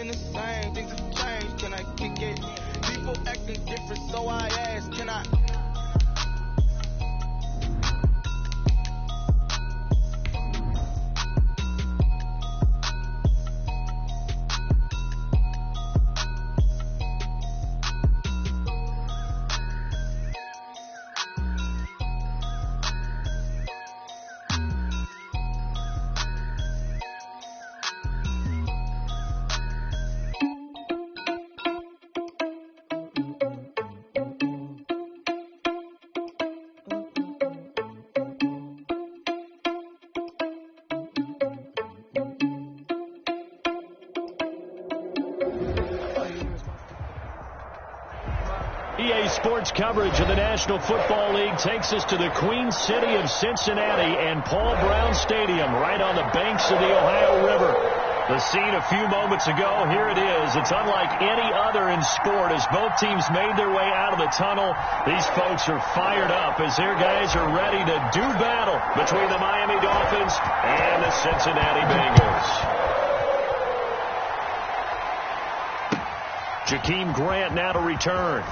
been the same, things have changed, can I kick it? People acting different, so I ask, can I? EA Sports coverage of the National Football League takes us to the Queen City of Cincinnati and Paul Brown Stadium right on the banks of the Ohio River. The scene a few moments ago, here it is. It's unlike any other in sport as both teams made their way out of the tunnel. These folks are fired up as their guys are ready to do battle between the Miami Dolphins and the Cincinnati Bengals. Jakeem Grant now to return.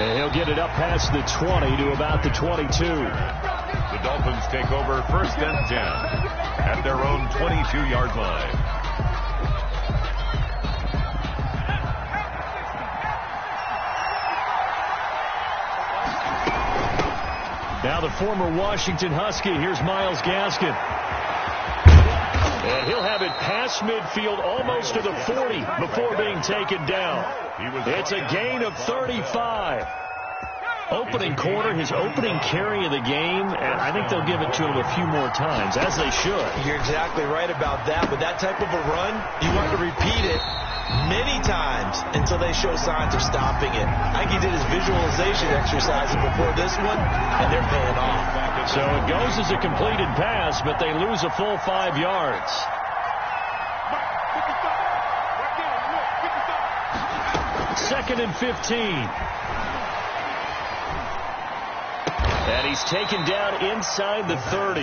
And he'll get it up past the 20 to about the 22. The Dolphins take over 1st and 10 at their own 22-yard line. Now the former Washington Husky. Here's Myles Gaskin. And he'll have it past midfield almost to the 40 before being taken down. It's a gain of 35. Opening quarter, his opening carry of the game, and I think they'll give it to him a few more times, as they should. You're exactly right about that. With that type of a run, you want to repeat it many times until they show signs of stopping it. I think he did his visualization exercises before this one, and they're paying off. So it goes as a completed pass, but they lose a full 5 yards. Second and 15. And he's taken down inside the 30.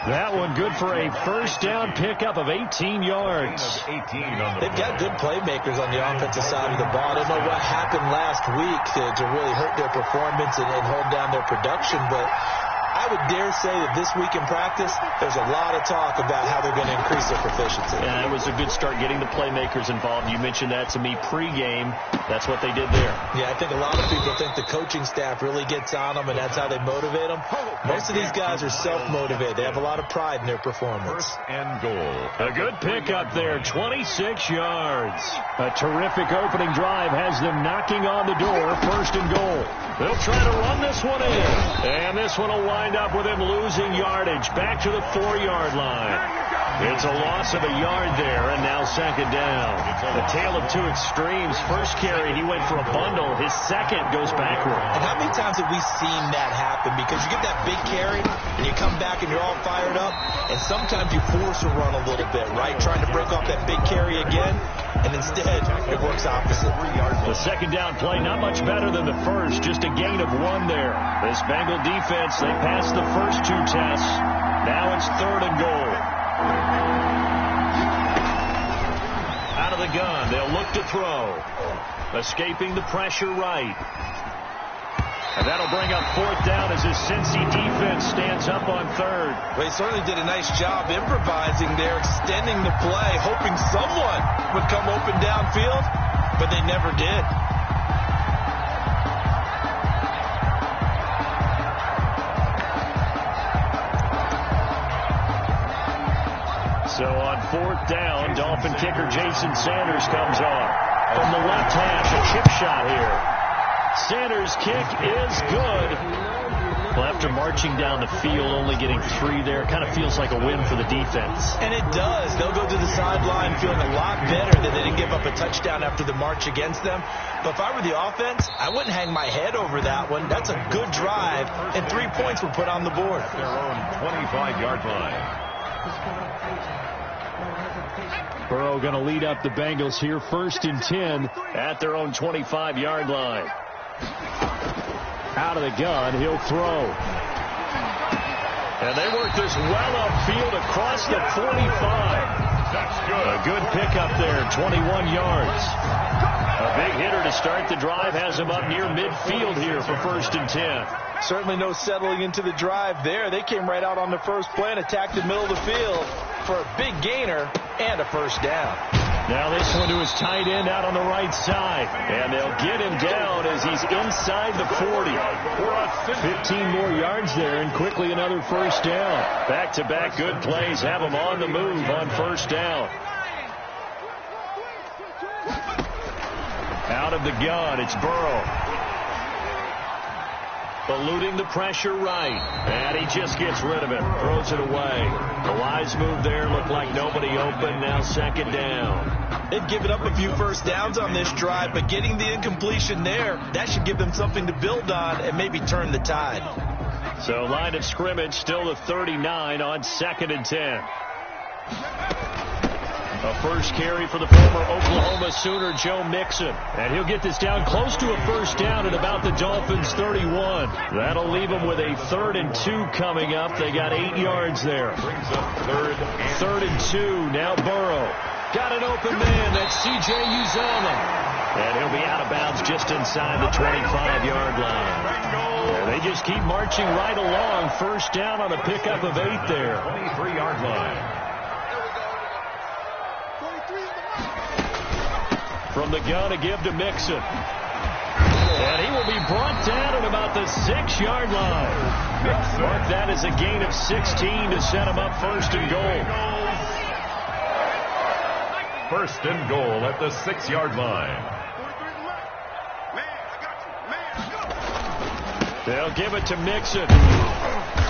That one good for a first down pickup of 18 yards. They've got good playmakers on the offensive side of the ball. I don't know what happened last week to really hurt their performance and hold down their production, but I would dare say that this week in practice, there's a lot of talk about how they're going to increase their proficiency. Yeah, it was a good start getting the playmakers involved. You mentioned that to me pregame. That's what they did there. Yeah, I think a lot of people think the coaching staff really gets on them, and that's how they motivate them. Most of these guys are self-motivated. They have a lot of pride in their performance. 1st and goal. A good pickup there, 26 yards. A terrific opening drive has them knocking on the door, 1st and goal. They'll try to run this one in, and this one will wind up with him losing yardage back to the 4-yard line. It's a loss of a yard there, and now 2nd down. A tale of two extremes. First carry, he went for a bundle. His second goes backward. And how many times have we seen that happen? Because you get that big carry, and you come back and you're all fired up, and sometimes you force a run a little bit, right? Trying to break off that big carry again, and instead it works opposite. The 2nd down play, not much better than the first, just a gain of 1 there. This Bengal defense, they passed the first 2 tests. Now it's 3rd and goal. Out of the gun, they'll look to throw. Escaping the pressure right. And that'll bring up 4th down as his Cincy defense stands up on 3rd. Well, he certainly did a nice job improvising there, extending the play, hoping someone would come open downfield, but they never did. So on 4th down, Dolphin kicker Jason Sanders comes on. From the left hash, a chip shot here. Sanders' kick is good. Well, after marching down the field, only getting 3 there, kind of feels like a win for the defense. And it does. They'll go to the sideline feeling a lot better that they didn't give up a touchdown after the march against them. But if I were the offense, I wouldn't hang my head over that one. That's a good drive, and 3 points were put on the board. Their own 25-yard line. Burrow going to lead up the Bengals here, 1st and 10 at their own 25-yard line. Out of the gun, he'll throw. And they work this well upfield across the 45. That's good. A good pickup there, 21 yards. A big hitter to start the drive has him up near midfield here for 1st and 10. Certainly no settling into the drive there. They came right out on the first play and attacked the middle of the field for a big gainer and a first down. Now this one to his tight end out on the right side. And they'll get him down as he's inside the 40. 15 more yards there and quickly another first down. Back-to-back good plays have him on the move on first down. Out of the gun, it's Burrow. Eluding the pressure right. And he just gets rid of it. Throws it away. The wise move there. Looked like nobody open. Now 2nd down. They've given up a few first downs on this drive, but getting the incompletion there, that should give them something to build on and maybe turn the tide. So line of scrimmage still the 39 on 2nd and 10. A first carry for the former Oklahoma Sooner, Joe Mixon. And he'll get this down close to a first down at about the Dolphins' 31. That'll leave them with a 3rd and 2 coming up. They got 8 yards there. Brings up 3rd and 2. Now Burrow. Got an open man. That's C.J. Uzomah. And he'll be out of bounds just inside the 25-yard line. And they just keep marching right along. First down on a pickup of 8 there. 23-yard line. From the gun to give to Mixon. And he will be brought down at about the 6-yard line. Mark that as a gain of 16 to set him up 1st and goal. 1st and goal at the 6-yard line. They'll give it to Mixon.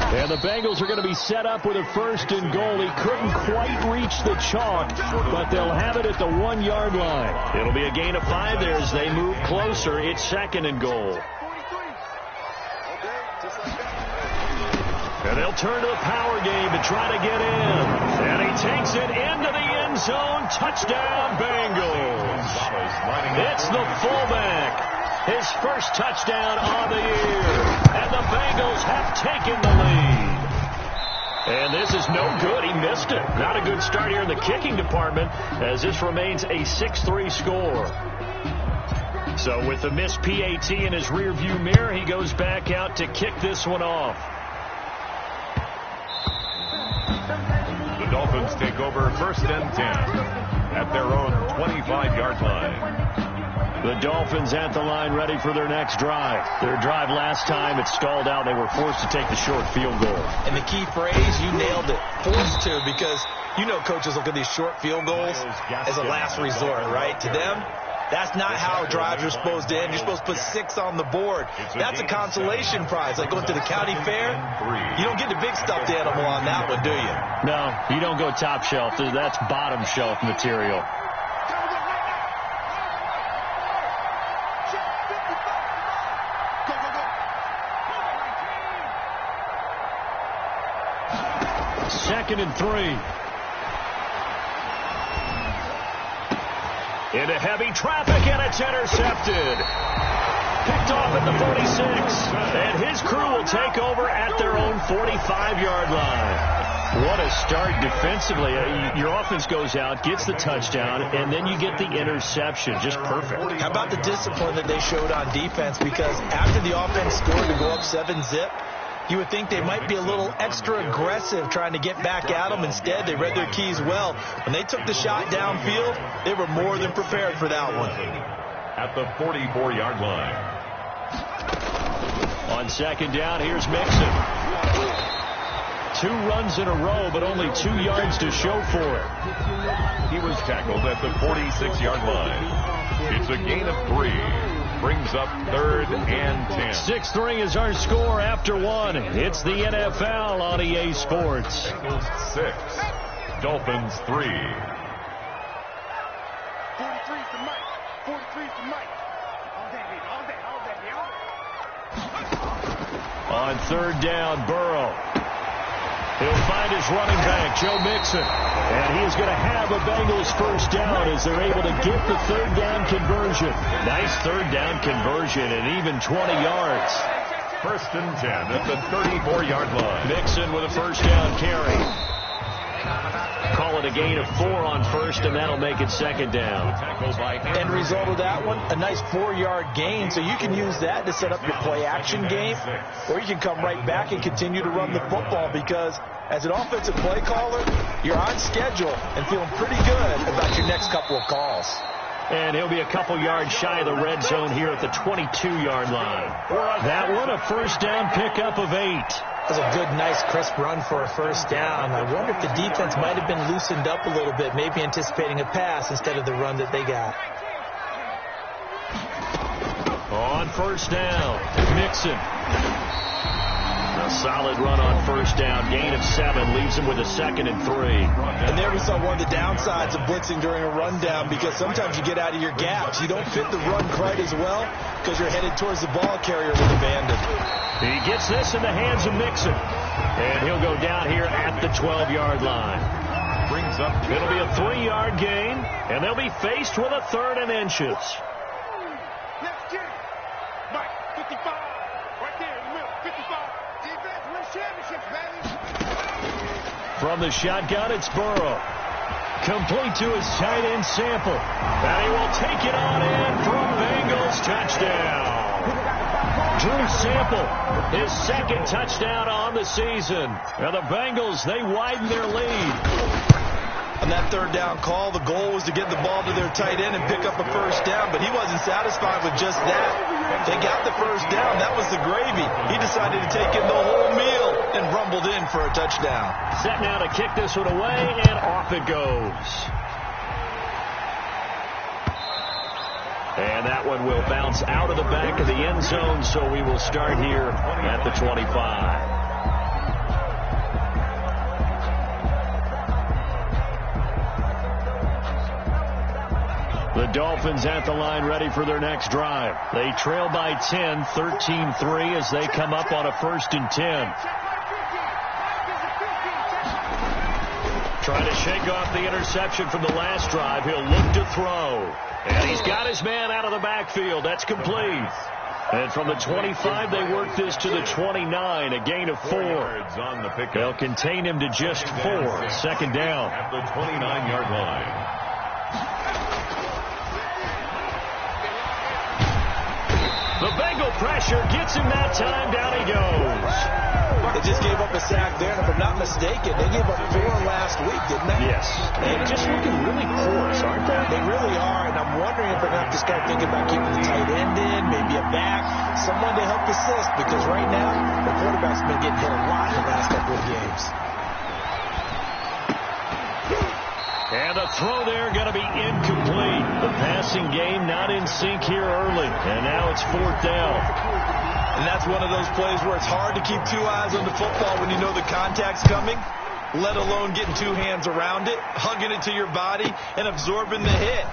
And the Bengals are going to be set up with a 1st and goal. He couldn't quite reach the chalk, but they'll have it at the 1-yard line. It'll be a gain of 5 there as they move closer. It's 2nd and goal. And they'll turn to the power game to try to get in. And he takes it into the end zone. Touchdown, Bengals. It's the fullback. His first touchdown on the year. And the Bengals have taken the lead. And this is no good. He missed it. Not a good start here in the kicking department as this remains a 6-3 score. So with the missed PAT in his rearview mirror, he goes back out to kick this one off. The Dolphins take over 1st and 10 at their own 25-yard line. The Dolphins at the line ready for their next drive. Their drive last time, it stalled out. They were forced to take the short field goal. And the key phrase, you nailed it, forced to, because you know coaches look at these short field goals as a last resort, right? To them, that's not how drives are supposed to end. You're supposed to put 6 on the board. That's a consolation prize. Like going to the county fair, you don't get the big stuffed animal on that one, do you? No, you don't go top shelf. That's bottom shelf material. Second and 3. Into heavy traffic, and it's intercepted. Picked off at the 46. And his crew will take over at their own 45-yard line. What a start defensively. Your offense goes out, gets the touchdown, and then you get the interception. Just perfect. How about the discipline that they showed on defense? Because after the offense scored to go up 7-zip, you would think they might be a little extra aggressive trying to get back at them. Instead, they read their keys well. When they took the shot downfield, they were more than prepared for that one. At the 44-yard line. On 2nd down, here's Mixon. 2 runs in a row, but only 2 yards to show for it. He was tackled at the 46-yard line. It's a gain of 3. Brings up 3rd and 10. 6-3 is our score after 1. It's the NFL on EA Sports. Bengals 6, Dolphins 3. 43 for Mike. 43 for Mike. All day, baby. All day, all day, all day. On 3rd down, Burrow. He'll find his running back, Joe Mixon. And he is going to have a Bengals first down as they're able to get the 3rd down conversion. Nice 3rd down conversion and even 20 yards. 1st and 10 at the 34-yard line. Mixon with a first down carry. Call it a a gain of 4 on first, and that'll make it second down. End result of that one, a nice 4-yard gain, so you can use that to set up your play-action game, or you can come right back and continue to run the football, because as an offensive play caller, you're on schedule and feeling pretty good about your next couple of calls. And he'll be a couple yards shy of the red zone here at the 22-yard line. That one, a first down pickup of 8. That was a good, nice, crisp run for a first down. I wonder if the defense might have been loosened up a little bit, maybe anticipating a pass instead of the run that they got. On first down, Mixon. A solid run on first down. Gain of 7 leaves him with a 2nd and 3. And there we saw one of the downsides of blitzing during a rundown, because sometimes you get out of your gaps. You don't fit the run quite as well because you're headed towards the ball carrier with abandon. He gets this in the hands of Mixon. And he'll go down here at the 12-yard line. Brings up. It'll be a 3-yard gain, and they'll be faced with a 3rd and inches. Let's get it. Mike, 55. Right there in the middle, 55. Defense wins championships, baby. From the shotgun, it's Burrow. Complete to his tight end Sample. And he will take it on in from Bengals touchdown. Drew Sample, his 2nd touchdown on the season. And the Bengals, they widen their lead. On that 3rd down call, the goal was to get the ball to their tight end and pick up a first down, but he wasn't satisfied with just that. They got the first down. That was the gravy. He decided to take in the whole meal and rumbled in for a touchdown. Set now to kick this one away, and off it goes. And that one will bounce out of the back of the end zone, so we will start here at the 25. The Dolphins at the line, ready for their next drive. They trail by 10, 13-3 as they come up on a 1st and 10. Trying to shake off the interception from the last drive. He'll look to throw. And he's got his man out of the backfield. That's complete. And from the 25, they work this to the 29, a gain of 4. On the pickup. They'll contain him to just 4. 2nd down. At the 29-yard line. The Bengal pressure gets him that time. Down he goes. They just gave up a sack there, and if I'm not mistaken, they gave up 4 last week, didn't they? Yes. They're just looking really porous, aren't they? They really are, and I'm wondering if they're going to have to start thinking about keeping the tight end in, maybe a back, someone to help assist, because right now, the quarterback's been getting hit a lot in the last couple of games. And the throw there going to be incomplete. The passing game not in sync here early. And now it's 4th down. And that's one of those plays where it's hard to keep 2 eyes on the football when you know the contact's coming, let alone getting 2 hands around it, hugging it to your body, and absorbing the hit.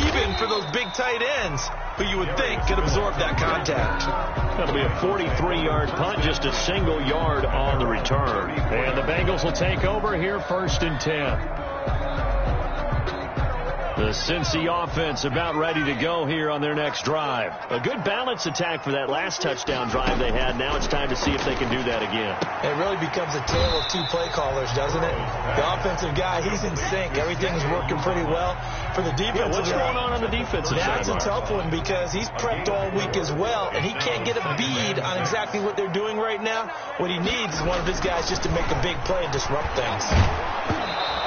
Even for those big tight ends who you would think could absorb that contact. That'll be a 43-yard punt, just a single yard on the return. And the Bengals will take over here 1st and 10. The Cincy offense about ready to go here on their next drive. A good balance attack for that last touchdown drive they had. Now it's time to see if they can do that again. It really becomes a tale of 2 play callers, doesn't it? The offensive guy, he's in sync. Everything's working pretty well. For the defensive what's going on the defensive side? That's a tough one because he's prepped all week as well, and he can't get a bead on exactly what they're doing right now. What he needs is one of his guys just to make a big play and disrupt things.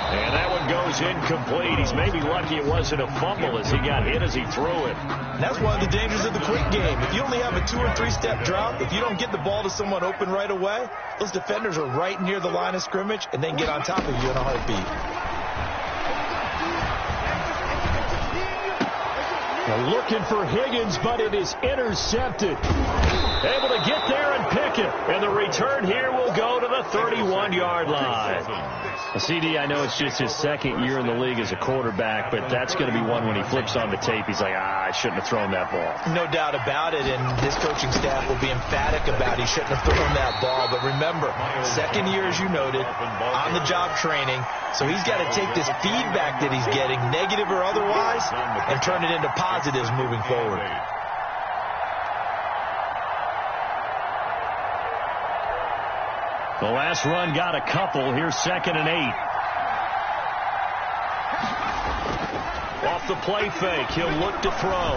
And that one goes incomplete. He's maybe lucky it wasn't a fumble as he got hit as he threw it. And that's one of the dangers of the quick game. If you only have a 2- or 3-step drop, if you don't get the ball to someone open right away, those defenders are right near the line of scrimmage, and they can get on top of you in a heartbeat. They're looking for Higgins, but it is intercepted. Able to get there and pick it. And the return here will go to the 31-yard line. CD, I know it's just his 2nd year in the league as a quarterback, but that's going to be one when he flips on the tape. He's like, I shouldn't have thrown that ball. No doubt about it, and his coaching staff will be emphatic about he shouldn't have thrown that ball. But remember, 2nd year, as you noted, on-the-job training, so he's got to take this feedback that he's getting, negative or otherwise, and turn it into positives moving forward. The last run got a couple. Here's 2nd and 8. Off the play fake, he'll look to throw.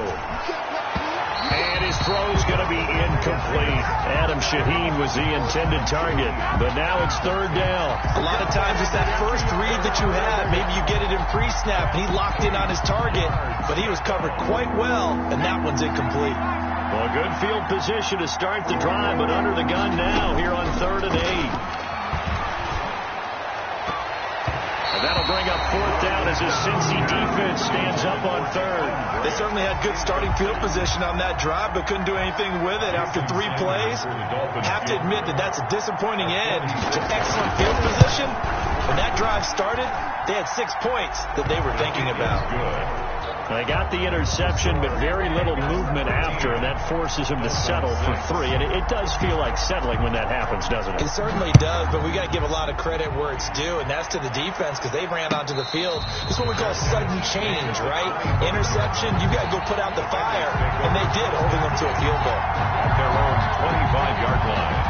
And his throw's going to be incomplete. Adam Shaheen was the intended target, but now it's third down. A lot of times it's that first read that you had. Maybe you get it in pre-snap, and he locked in on his target, but he was covered quite well, and that one's incomplete. Well, good field position to start the drive, but under the gun now here on 3rd and 8. That'll bring up 4th down as his Cincy defense stands up on 3rd. They certainly had good starting field position on that drive, but couldn't do anything with it after 3 plays. Have to admit that that's a disappointing end to excellent field position. When that drive started, they had 6 points that they were thinking about. They got the interception, but very little movement after, and that forces him to settle for 3. And it does feel like settling when that happens, doesn't it? It certainly does, but we got to give a lot of credit where it's due, and that's to the defense because they ran onto the field. This is what we call sudden change, right? Interception, you got to go put out the fire, and they did, holding them to a field goal. At their own 25-yard line.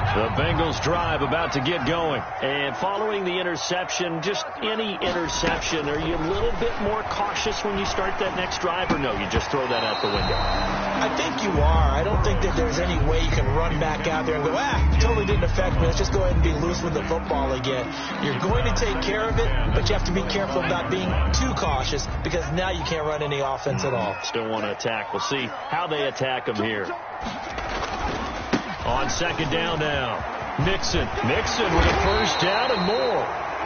The Bengals drive about to get going. And following the interception, just any interception, are you a little bit more cautious when you start that next drive, or no, you just throw that out the window? I think you are. I don't think that there's any way you can run back out there and go, totally didn't affect me. Let's just go ahead and be loose with the football again. You're going to take care of it, but you have to be careful about being too cautious because now you can't run any offense at all. Still want to attack. We'll see how they attack them here. On 2nd down now, Mixon with a 1st down and more.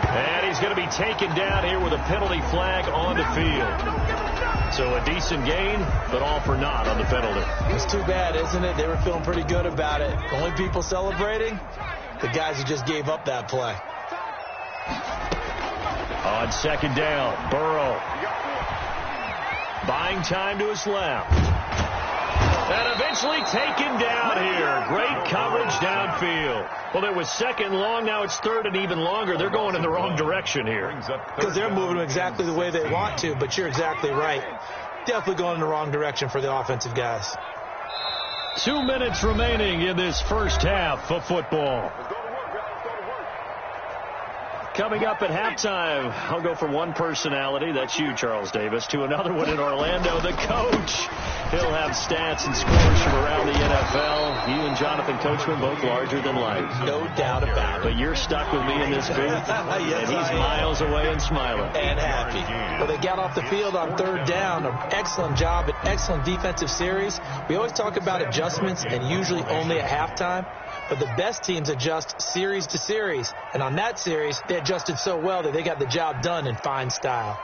And he's going to be taken down here with a penalty flag on the field. So a decent gain, but all for naught on the penalty. It's too bad, isn't it? They were feeling pretty good about it. The only people celebrating, the guys who just gave up that play. On 2nd down, Burrow. Buying time to his left. And eventually taken down here. Great coverage downfield. Well, it was 2nd long. Now it's 3rd and even longer. They're going in the wrong direction here. Because they're moving exactly the way they want to, but you're exactly right. Definitely going in the wrong direction for the offensive guys. 2 minutes remaining in this first half of football. Coming up at halftime, I'll go from one personality, that's you, Charles Davis, to another one in Orlando, the coach. He'll have stats and scores from around the NFL. You and Jonathan Coachman, both larger than life. No doubt about it. But you're stuck with me in this booth, yes, and he's miles away and smiling. And happy. Well, they got off the field on 3rd down. An excellent job, an excellent defensive series. We always talk about adjustments, and usually only at halftime. But the best teams adjust series to series. And on that series, they adjusted so well that they got the job done in fine style.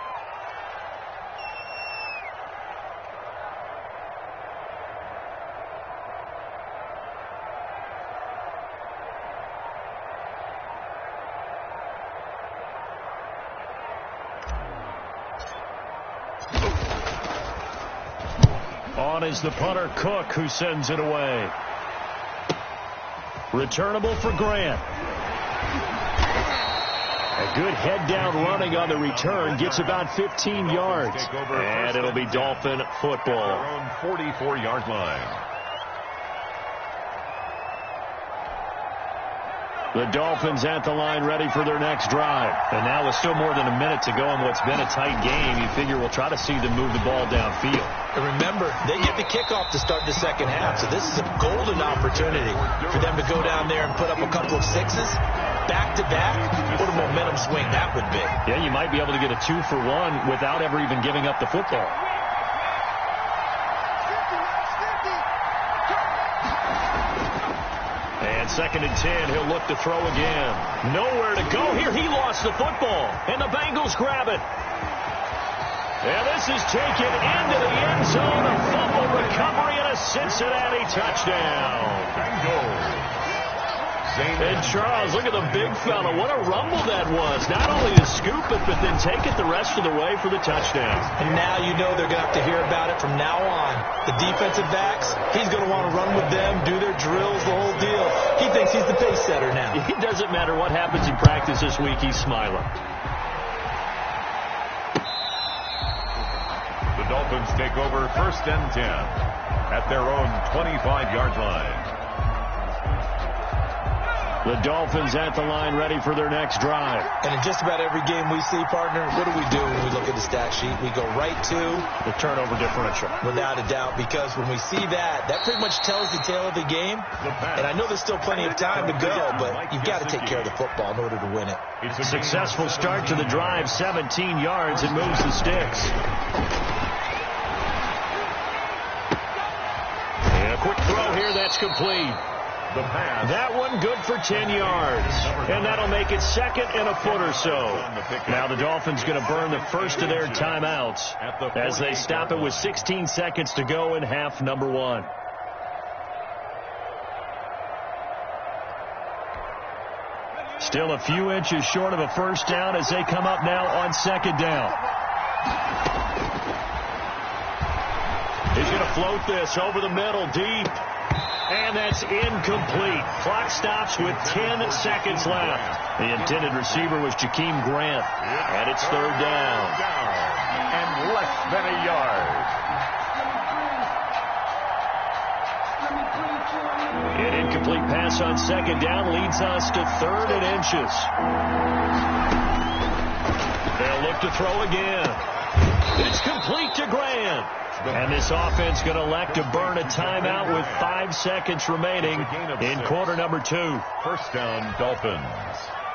On is the punter, Cook, who sends it away. Returnable for Grant. A good head-down running on the return. Gets about 15 yards. And it'll be Dolphin football. Their own 44-yard line. The Dolphins at the line ready for their next drive. And now with still more than a minute to go in what's been a tight game, you figure we'll try to see them move the ball downfield. And remember, they get the kickoff to start the second half, so this is a golden opportunity for them to go down there and put up a couple of sixes back-to-back. What a momentum swing that would be. Yeah, you might be able to get a 2-for-1 without ever even giving up the football. And 2nd and 10, he'll look to throw again. Nowhere to go here. He lost the football, and the Bengals grab it. And this is taken into the end zone. A fumble recovery and a Cincinnati touchdown. Bengals. And Charles, look at the big fella. What a rumble that was. Not only to scoop it, but then take it the rest of the way for the touchdown. And now you know they're going to have to hear about it from now on. The defensive backs, he's going to want to run with them, do their drills, the whole deal. He thinks he's the pace setter now. It doesn't matter what happens in practice this week. He's smiling. The Dolphins take over 1st and 10 at their own 25-yard line. The Dolphins at the line ready for their next drive. And in just about every game we see, partner, what do we do when we look at the stat sheet? We go right to the turnover differential. Without a doubt, because when we see that, that pretty much tells the tale of the game. And I know there's still plenty of time to go, but you've got to take care of the football in order to win it. It's a successful start to the drive, 17 yards, and moves the sticks. And a quick throw here, that's complete. That one good for 10 yards. And that'll make it second and a foot or so. Now the Dolphins going to burn the first of their timeouts as they stop it with 16 seconds to go in half number 1. Still a few inches short of a first down as they come up now on second down. He's going to float this over the middle deep. And that's incomplete. Clock stops with 10 seconds left. The intended receiver was Jakeem Grant. And it's third down. And less than a yard. An incomplete pass on second down leads us to third and inches. They'll look to throw again. It's complete to Grant. And this offense going to elect to burn a timeout with 5 seconds remaining in quarter number 2. First down, Dolphins.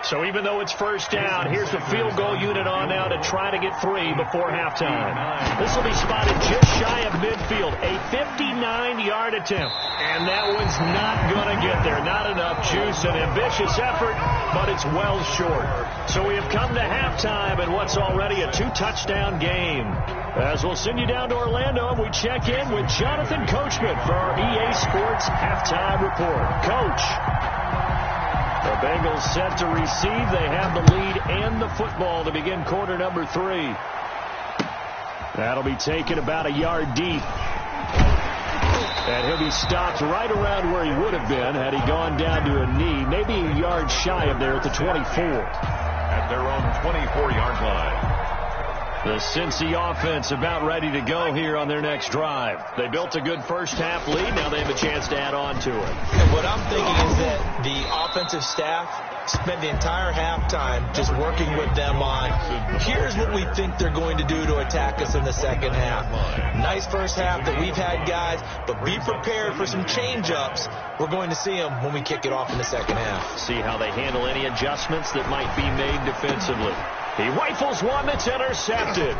So even though it's first down, here's the field goal unit on now to try to get 3 before halftime. This will be spotted just shy of midfield. A 59-yard attempt. And that one's not going to get there. Not enough juice. An ambitious effort, but it's well short. So we have come to halftime in what's already a 2-touchdown game. As we'll send you down to Orlando, and we check in with Jonathan Coachman for our EA Sports Halftime Report. Coach. The Bengals set to receive. They have the lead and the football to begin quarter number 3. That'll be taken about a yard deep. And he'll be stopped right around where he would have been had he gone down to a knee, maybe a yard shy of there at the 24. At their own 24-yard line. The Cincy offense about ready to go here on their next drive. They built a good first half lead. Now they have a chance to add on to it. And what I'm thinking is that the offensive staff spent the entire halftime just working with them on, here's what we think they're going to do to attack us in the second half. Nice first half that we've had, guys, but be prepared for some change-ups. We're going to see them when we kick it off in the second half. See how they handle any adjustments that might be made defensively. He rifles one that's intercepted.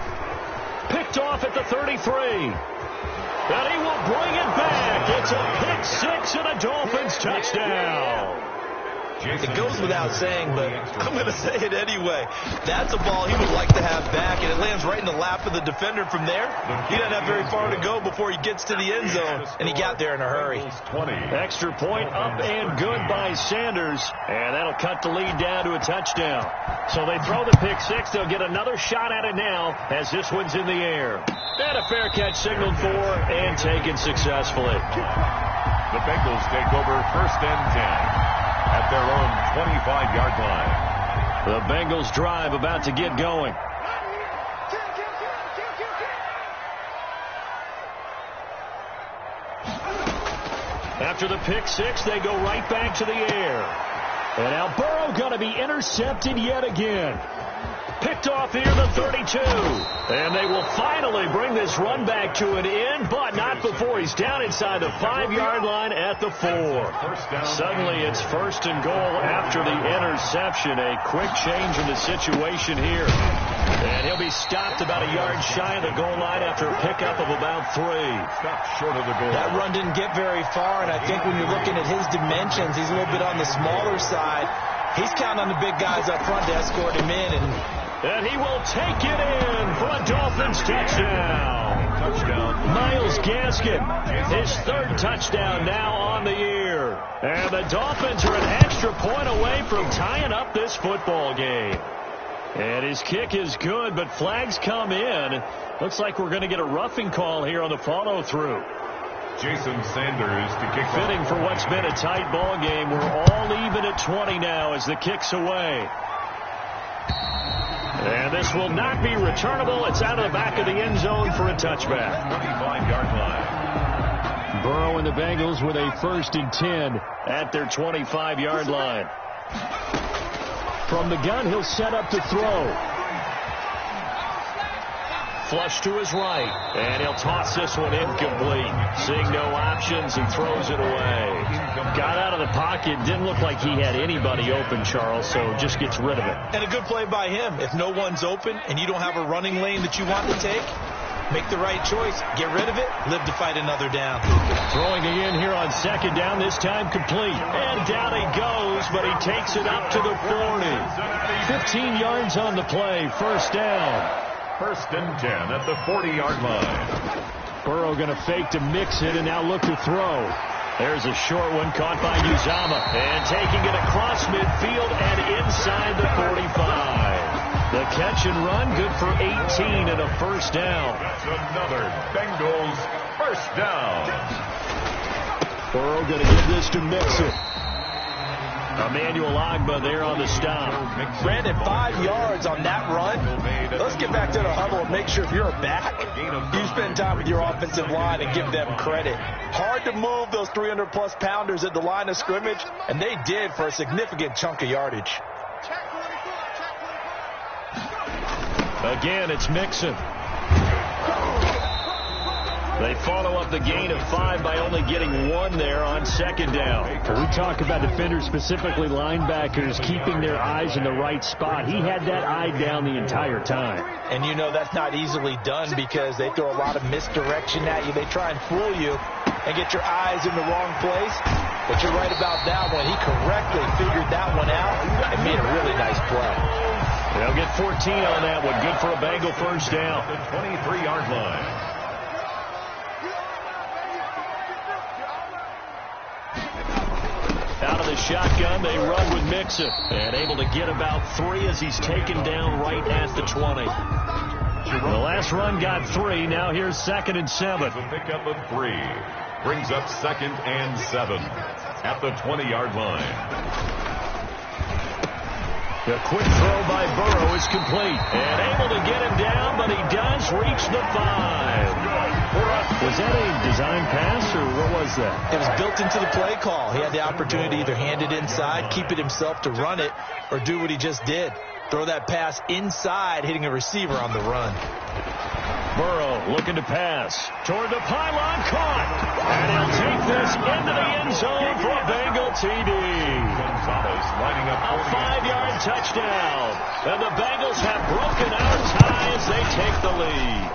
Picked off at the 33. And he will bring it back. It's a pick 6 and a Dolphins touchdown. It goes without saying, but I'm going to say it anyway. That's a ball he would like to have back, and it lands right in the lap of the defender from there. He doesn't have very far to go before he gets to the end zone, and he got there in a hurry. Extra point up and good by Sanders, and that'll cut the lead down to a touchdown. So they throw the pick 6. They'll get another shot at it now as this one's in the air. And a fair catch signaled for and taken successfully. The Bengals take over first and 10. At their own 25-yard line. The Bengals drive about to get going. After the pick 6, they go right back to the air. And now Burrow going to be intercepted yet again. Picked off here, the 32. And they will finally bring this run back to an end, but not before he's down inside the 5-yard line at the 4. Suddenly it's first and goal after the interception. A quick change in the situation here. And he'll be stopped about a yard shy of the goal line after a pickup of about 3. Stopped short of the goal. That run didn't get very far, and I think when you're looking at his dimensions, he's a little bit on the smaller side. He's counting on the big guys up front to escort him in, and he will take it in for a Dolphins touchdown. Myles Gaskin, his 3rd touchdown now on the year. And the Dolphins are an extra point away from tying up this football game. And his kick is good, but flags come in. Looks like we're going to get a roughing call here on the follow-through. Jason Sanders to kick. Fitting for what's been a tight ball game. We're all even at 20 now as the kick's away. And this will not be returnable. It's out of the back of the end zone for a touchback. 25-yard line. Burrow and the Bengals with a 1st and 10 at their 25-yard line. From the gun, he'll set up to throw. Flush to his right, and he'll toss this one incomplete. Seeing no options, he throws it away. Got out of the pocket, didn't look like he had anybody open, Charles, so just gets rid of it. And a good play by him. If no one's open and you don't have a running lane that you want to take, make the right choice. Get rid of it. Live to fight another down. Throwing again here on 2nd down, this time complete. And down he goes, but he takes it up to the 40. 15 yards on the play, 1st down. 1st and 10 at the 40-yard line. Burrow going to fake to mix it and now look to throw. There's a short one caught by Uzama. And taking it across midfield and inside the 45. The catch and run, good for 18 and a 1st down. That's another Bengals 1st down. Burrow going to give this to Mixon. Emmanuel Ogbah there on the stop. Brandon, 5 yards on that run. Let's get back to the huddle and make sure if you're back, you spend time with your offensive line and give them credit. Hard to move those 300-plus pounders at the line of scrimmage, and they did for a significant chunk of yardage. Again, it's Mixon. They follow up the gain of 5 by only getting 1 there on 2nd down. We talk about defenders, specifically linebackers, keeping their eyes in the right spot. He had that eye down the entire time. And you know that's not easily done because they throw a lot of misdirection at you. They try and fool you and get your eyes in the wrong place. But you're right about that one. He correctly figured that one out and made a really nice play. They'll get 14 on that one. Good for a Bengal 1st down. The 23-yard line. Out of the shotgun, they run with Mixon. And able to get about 3 as he's taken down right at the 20. The last run got 3. Now here's 2nd and 7. A pickup of 3. Brings up 2nd and 7 at the 20-yard line. The quick throw by Burrow is complete. And able to get him down, but he does reach the 5. Was that a design pass, or what was that? It was built into the play call. He had the opportunity to either hand it inside, keep it himself to run it, or do what he just did. Throw that pass inside, hitting a receiver on the run. Burrow looking to pass. Toward the pylon, caught. And he'll take this into the end zone for a Bengal TD. Lining up a 5-yard touchdown. And the Bengals have broken our tie as they take the lead.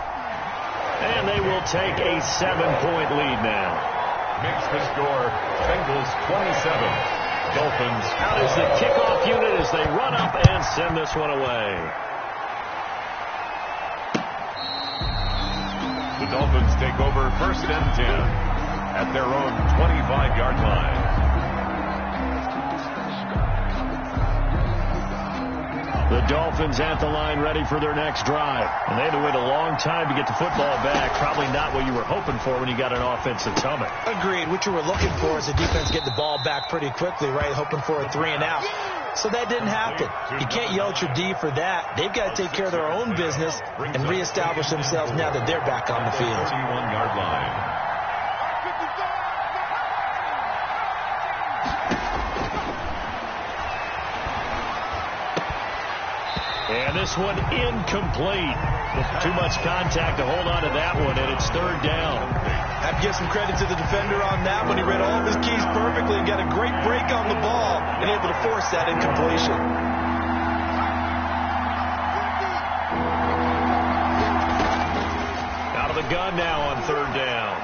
And they will take a 7-point lead now. Makes the score Bengals 27. Dolphins out is the kickoff unit as they run up and send this one away. The Dolphins take over 1st and 10 at their own 25-yard line. The Dolphins at the line ready for their next drive. And they had to wait a long time to get the football back. Probably not what you were hoping for when you got an offensive tummy. Agreed. What you were looking for is the defense get the ball back pretty quickly, right? Hoping for a 3 and out. So that didn't happen. You can't yell at your D for that. They've got to take care of their own business and reestablish themselves now that they're back on the field. 31-yard line. And this one incomplete. Too much contact to hold on to that one, and it's 3rd down. I have to give some credit to the defender on that one. He read all of his keys perfectly and got a great break on the ball and able to force that incompletion. Out of the gun now on 3rd down.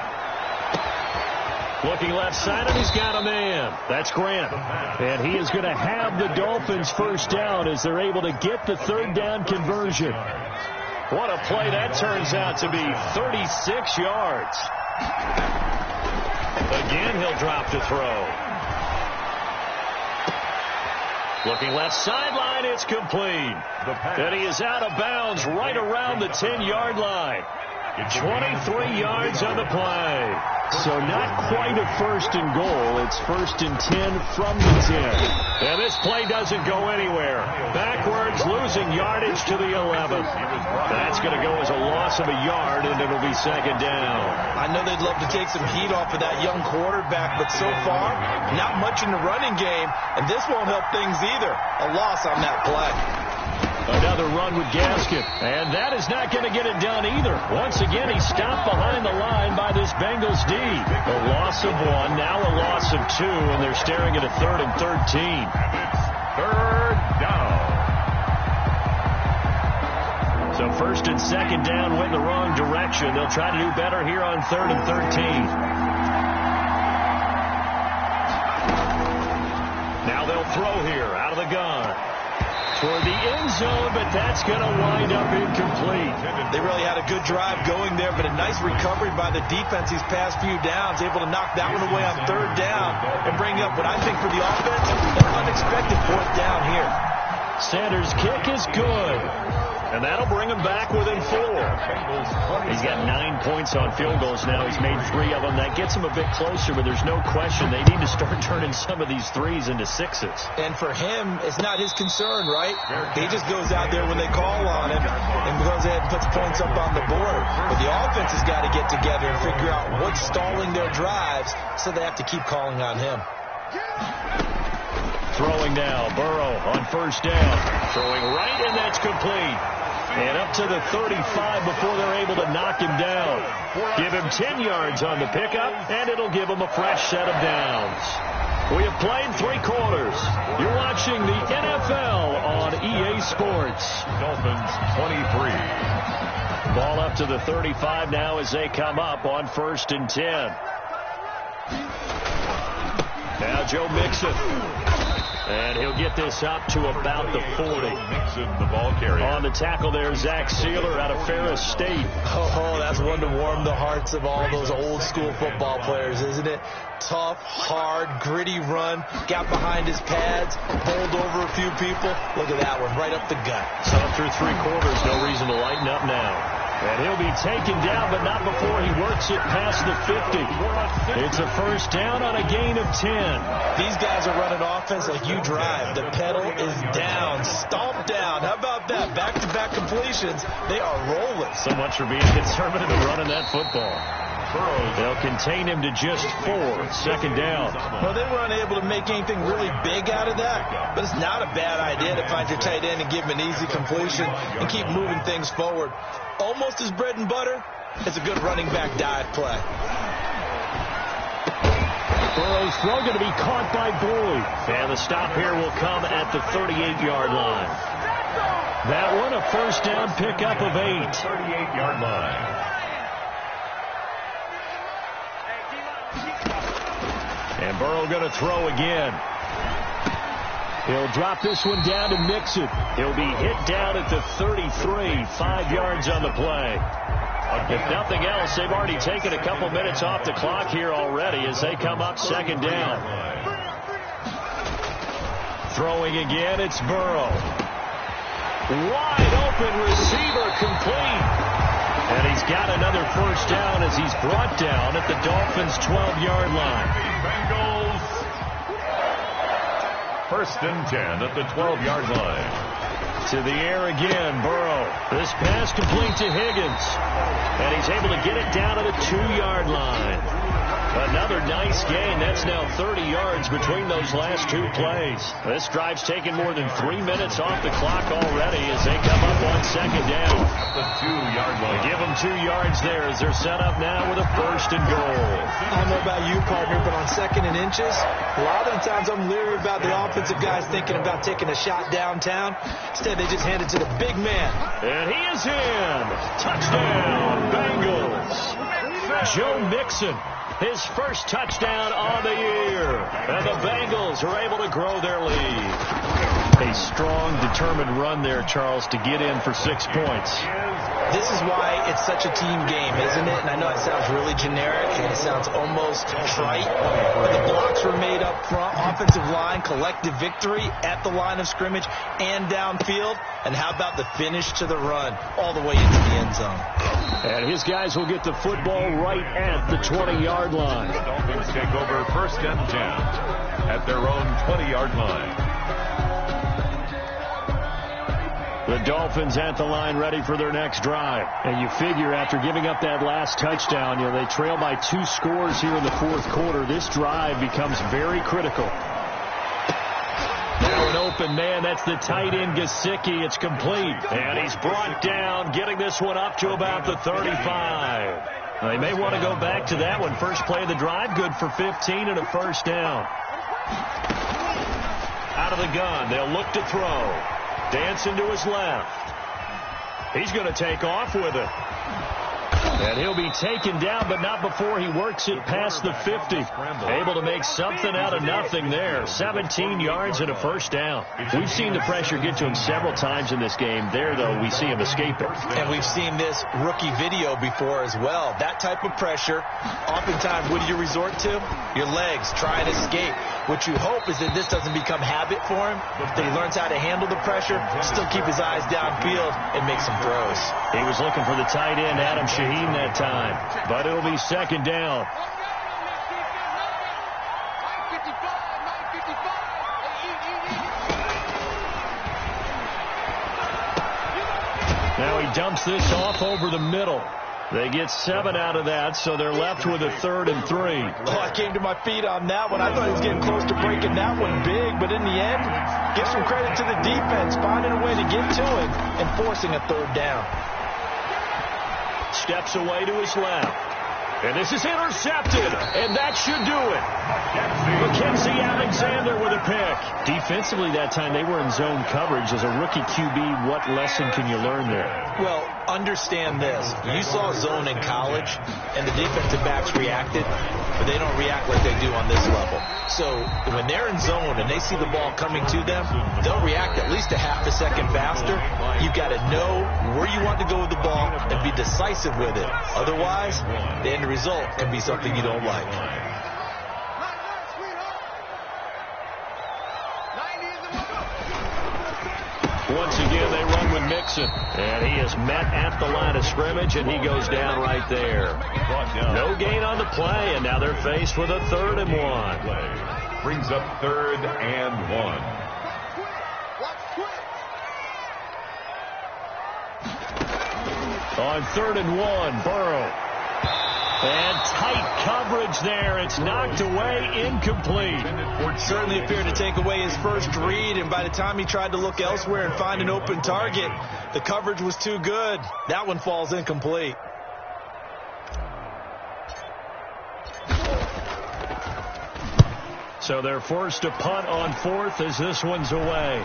Looking left side, and he's got a man. That's Grant. And he is going to have the Dolphins 1st down as they're able to get the 3rd down conversion. What a play that turns out to be. 36 yards. Again, he'll drop to throw. Looking left sideline, it's complete. And he is out of bounds right around the 10-yard line. 23 yards on the play. So not quite a 1st and goal. It's 1st and 10 from the 10. And this play doesn't go anywhere. Backwards, losing yardage to the 11. That's going to go as a loss of a yard, and it'll be 2nd down. I know they'd love to take some heat off of that young quarterback, but so far, not much in the running game, and this won't help things either. A loss on that play. Another run with Gaskin, and that is not going to get it done either. Once again, he stopped behind the line by this Bengals D. A loss of 1, now a loss of 2, and they're staring at a 3rd and 13. Third down. So 1st and 2nd down went the wrong direction. They'll try to do better here on 3rd and 13. Now they'll throw here out of the gun. Toward the end zone, but that's going to wind up incomplete. They really had a good drive going there, but a nice recovery by the defense these past few downs, able to knock that one away on 3rd down and bring up what I think for the offense, an unexpected 4th down here. Sanders' kick is good, and that'll bring him back within 4. He's got 9 points on field goals now. He's made 3 of them. That gets him a bit closer, but there's no question they need to start turning some of these 3s into 6s. And for him, it's not his concern, right? He just goes out there when they call on him and goes ahead and puts points up on the board. But the offense has got to get together and figure out what's stalling their drives, so they have to keep calling on him. Throwing now, Burrow on 1st down. Throwing right, and that's complete. And up to the 35 before they're able to knock him down. Give him 10 yards on the pickup, and it'll give him a fresh set of downs. We have played 3 quarters. You're watching the NFL on EA Sports. Dolphins 23. Ball up to the 35 now as they come up on 1st and 10. Now Joe Mixon. And he'll get this up to about the 40. Mixon, the ball carrier. On the tackle there, Zach Sealer out of Ferris State. Oh, that's one to warm the hearts of all those old school football players, isn't it? Tough, hard, gritty run. Got behind his pads, bowled over a few people. Look at that one, right up the gut. So through 3 quarters, no reason to lighten up now. And he'll be taken down, but not before he works it past the 50. It's a 1st down on a gain of 10. These guys are running offense like you drive. The pedal is down, stomped down. How about that? Back-to-back completions. They are rolling. So much for being conservative and running that football. They'll contain him to just 4. 2nd down. Well, they were unable to make anything really big out of that, but it's not a bad idea to find your tight end and give him an easy completion and keep moving things forward. Almost his bread and butter. It's a good running back dive play. Burrow's throw going to be caught by Boyd. And the stop here will come at the 38-yard line. That one a 1st down pickup of 8. 38-yard line. And Burrow going to throw again. He'll drop this one down to Mixon. He'll be hit down at the 33, 5 yards on the play. If nothing else, they've already taken a couple minutes off the clock here already as they come up 2nd down. Throwing again, it's Burrow. Wide open receiver, complete. And he's got another 1st down as he's brought down at the Dolphins' 12-yard line. Bengals 1st and 10 at the 12-yard line. To the air again, Burrow. This pass complete to Higgins. And he's able to get it down to the 2-yard line. Another nice gain. That's now 30 yards between those last 2 plays. This drive's taken more than 3 minutes off the clock already as they come up on 2nd down. At the 2-yard line. Give them 2 yards there as they're set up now with a 1st and goal. I don't know about you, partner, but on 2nd and inches, a lot of the times I'm leery about the offensive guys thinking about taking a shot downtown. Instead, they just hand it to the big man. And he is in. Touchdown, Bengals. Joe Mixon. His 1st touchdown on the year. And the Bengals are able to grow their lead. A strong, determined run there, Charles, to get in for 6 points. This is why it's such a team game, isn't it? And I know it sounds really generic and it sounds almost trite, but the blocks were made up front, offensive line, collective victory at the line of scrimmage and downfield. And how about the finish to the run all the way into the end zone? And his guys will get the football right at the 20-yard line. The Dolphins take over 1st and 10 at their own 20-yard line. The Dolphins at the line ready for their next drive. And you figure after giving up that last touchdown, they trail by 2 scores here in the 4th quarter. This drive becomes very critical. Now an open man. That's the tight end, Gesicki. It's complete. And he's brought down, getting this one up to about the 35. They may want to go back to that one. First play of the drive, good for 15 and a first down. Out of the gun. They'll look to throw. Dancing to his left. He's going to take off with it. And he'll be taken down, but not before he works it past the 50. Able to make something out of nothing there. 17 yards and a first down. We've seen the pressure get to him several times in this game. There, though, we see him escape it. And we've seen this rookie video before as well. That type of pressure, oftentimes, what do you resort to? Your legs, try and escape. What you hope is that this doesn't become habit for him, that he learns how to handle the pressure, still keep his eyes downfield, and make some throws. He was looking for the tight end, Adam Shaheen, that time. But it'll be second down. Now he dumps this off over the middle. They get 7 out of that, so they're left with a 3rd and 3. Oh, I came to my feet on that one. I thought he was getting close to breaking that one big, but in the end, give some credit to the defense, finding a way to get to it and forcing a 3rd down. Steps away to his left. And this is intercepted, and that should do it. Mackenzie Alexander with a pick. Defensively that time, they were in zone coverage. As a rookie QB, what lesson can you learn there? Well, understand this. You saw zone in college, and the defensive backs reacted, but they don't react like they do on this level. So when they're in zone and they see the ball coming to them, they'll react at least a half a second faster. You've got to know where you want to go with the ball and be decisive with it. Otherwise, the end result can be something you don't like. Once again, they run with Mixon. And he is met at the line of scrimmage, and he goes down right there. No gain on the play, and now they're faced with a 3rd and 1. Brings up 3rd and 1. On 3rd and 1, Burrow. And tight coverage there. It's knocked away, incomplete. Certainly appeared to take away his first read, and by the time he tried to look elsewhere and find an open target, the coverage was too good. That one falls incomplete. So they're forced to punt on 4th as this one's away.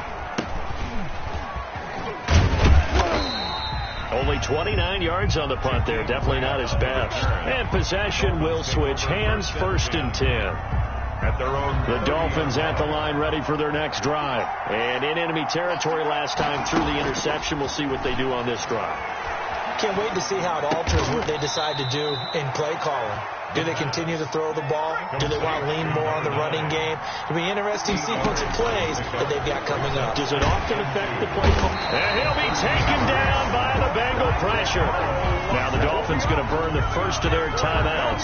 Only 29 yards on the punt there. Definitely not his best. And possession will switch hands. 1st and 10. At their own. The Dolphins at the line ready for their next drive. And in enemy territory last time through the interception. We'll see what they do on this drive. Can't wait to see how it alters what they decide to do in play calling. Do they continue to throw the ball? Do they want to lean more on the running game? It'll be an interesting sequence of plays that they've got coming up. Does it often affect the play call? And he'll be taken down by the Bengal pressure. Now the Dolphins going to burn the first of their timeouts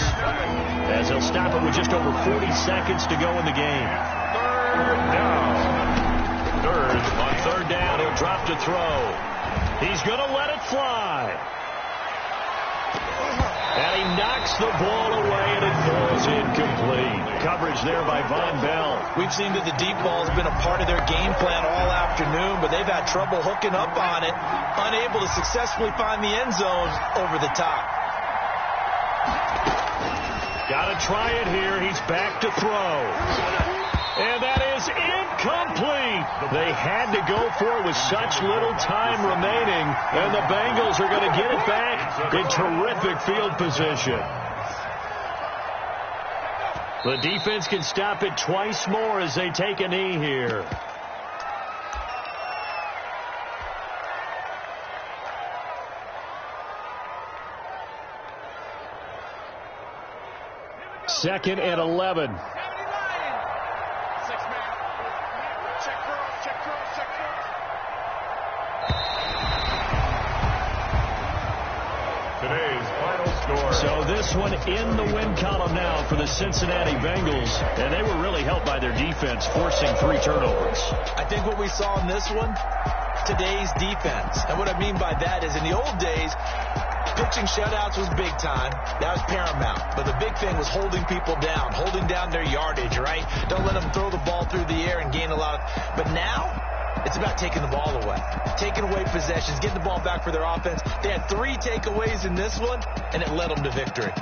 as they'll stop it with just over 40 seconds to go in the game. 3rd down. On 3rd down, he'll drop to throw. He's going to let it fly. And he knocks the ball away, and it falls incomplete. Coverage there by Von Bell. We've seen that the deep ball has been a part of their game plan all afternoon, but they've had trouble hooking up on it, unable to successfully find the end zone over the top. Got to try it here. He's back to throw. And that is incomplete. They had to go for it with such little time remaining, and the Bengals are going to get it back in terrific field position. The defense can stop it twice more as they take a knee here. 2nd and 11. Today's final score. So this one in the win column now for the Cincinnati Bengals, and they were really helped by their defense, forcing 3 turnovers. I think what we saw in this one, today's defense. And what I mean by that is in the old days, pitching shutouts was big time. That was paramount. But the big thing was holding people down, holding down their yardage, right? Don't let them throw the ball through the air and gain a lot of... But now, it's about taking the ball away, taking away possessions, getting the ball back for their offense. They had 3 takeaways in this one, and it led them to victory.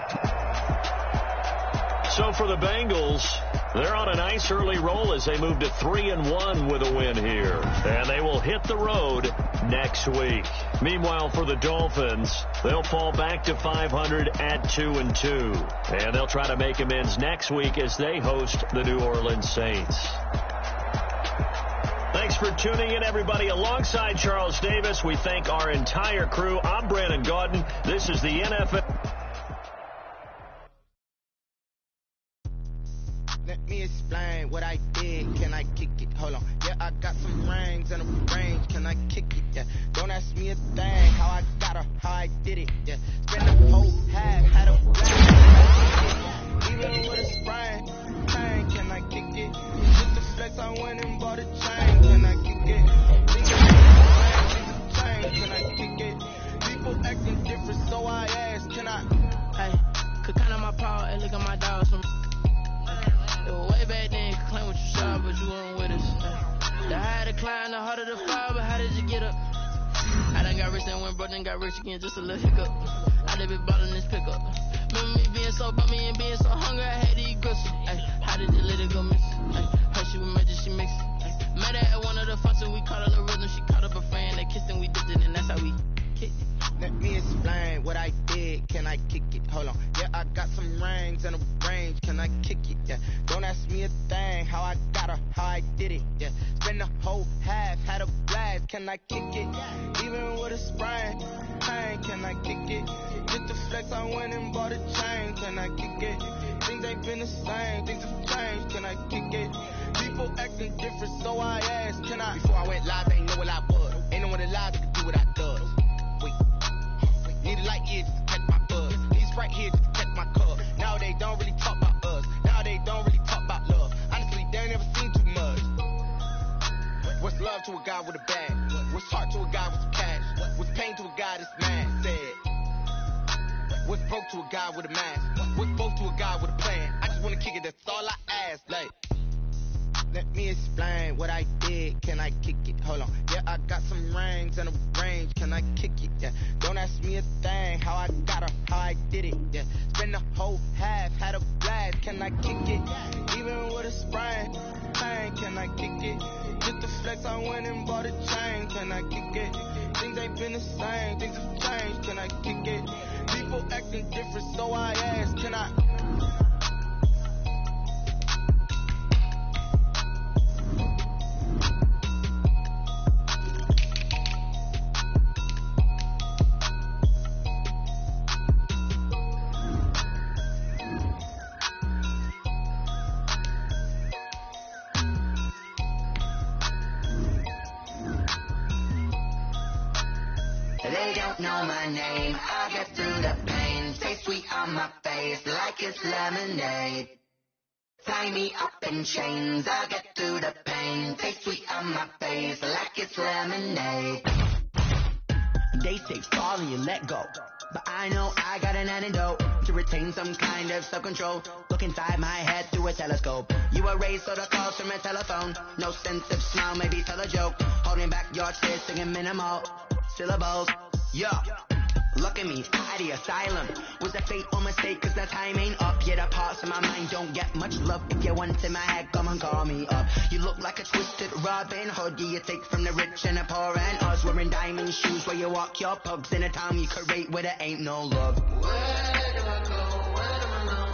So for the Bengals, they're on a nice early roll as they move to 3-1 with a win here. And they will hit the road next week. Meanwhile, for the Dolphins, they'll fall back to 500 at 2-2. And they'll try to make amends next week as they host the New Orleans Saints. Thanks for tuning in, everybody. Alongside Charles Davis, we thank our entire crew. I'm Brandon Gaudin. This is the NFL. Let me explain what I did. Can I kick it? Hold on. Yeah, I got some rings and a range. Can I kick it? Yeah. Don't ask me a thing. How I got her, how I did it. Yeah. Spend the whole half, had a blast. Even with a sprain. Pain, can I kick it? Just the flex, I went and bought a chain. Can I kick it? Can I kick it? People acting different, so I ask, can I? Hey, could count on my power and look at my dogs. Way back then, you could claim what you saw, but you weren't with us. The higher the climb, the harder the fall, but how did you get up? I done got rich, then went broke, then got rich again, just a little hiccup. I done been ballin' this pickup. Remember me being so bummy and being so hungry, I had to eat gristle. Ay, how did you let it go miss? Her she was magic, she mixed it. Met her at one of the functions, we caught her the rhythm, she caught up a friend, they kissed and we dipped it, and that's how we kicked it. Let me explain what I did. Can I kick it? Hold on. Yeah, I got some rings and a range. Can I kick it? Yeah. Don't ask me a thing. How I got her, how I did it. Yeah. Spend the whole half, had a blast. Can I kick it? Even with a sprain. Pain, can I kick it? Get the flex, I went and bought a chain. Can I kick it? Things ain't been the same. Things have changed. Can I kick it? People acting different, so I asked. Can I? Before I went live, they ain't know what I was. Ain't no one alive that could do what I does. Need a light years to catch my buzz. These right here just to catch my cup. Now they don't really talk about us. Now they don't really talk about love. Honestly, they ain't never seen too much. What's love to a guy with a bag? What's heart to a guy with some cash? What's pain to a guy that's mad? Said. What's broke to a guy with a mask? What's both to a guy with a plan? I just wanna kick it, that's all I ask. Like, let me explain what I did. Can I kick it? Hold on. Yeah, I got some rings and a range. Can I kick it? Yeah. Don't ask me a thing. How I got her, how I did it. Yeah. Spend the whole half, had a blast. Can I kick it? Even with a sprain. Pain, can I kick it? Just the flex, I went and bought a chain. Can I kick it? Things ain't been the same. Things have changed. Can I kick it? People acting different, so I ask. Can I? They don't know my name, I get through the pain. Stay sweet on my face like it's lemonade. Tie me up in chains, I get through the pain. Stay sweet on my face like it's lemonade. They say fall and you let go, but I know I got an antidote to retain some kind of self-control. Look inside my head through a telescope. You erase all the calls from a telephone. No sense of smile, maybe tell a joke. Holding back your tears, singing minimal syllables. Yeah, look at me, out of the asylum. Was a fate or mistake, cause the time ain't up. Yet the parts of my mind don't get much love. If you want in my head, come and call me up. You look like a twisted Robin Hood. You take from the rich and the poor and us. Wearing diamond shoes where you walk your pugs. In a town you create where there ain't no love. Where do I go? Where do I know?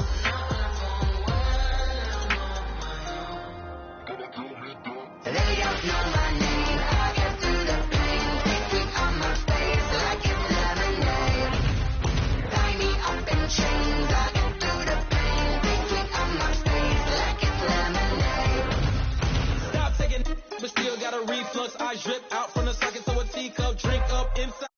They don't know my name, I get through the pain. Stay sweet on my face like it's lemonade. Tie me up in chains, I get through the pain. Stay sweet ice drip out from the socket, so a teacup drink up inside.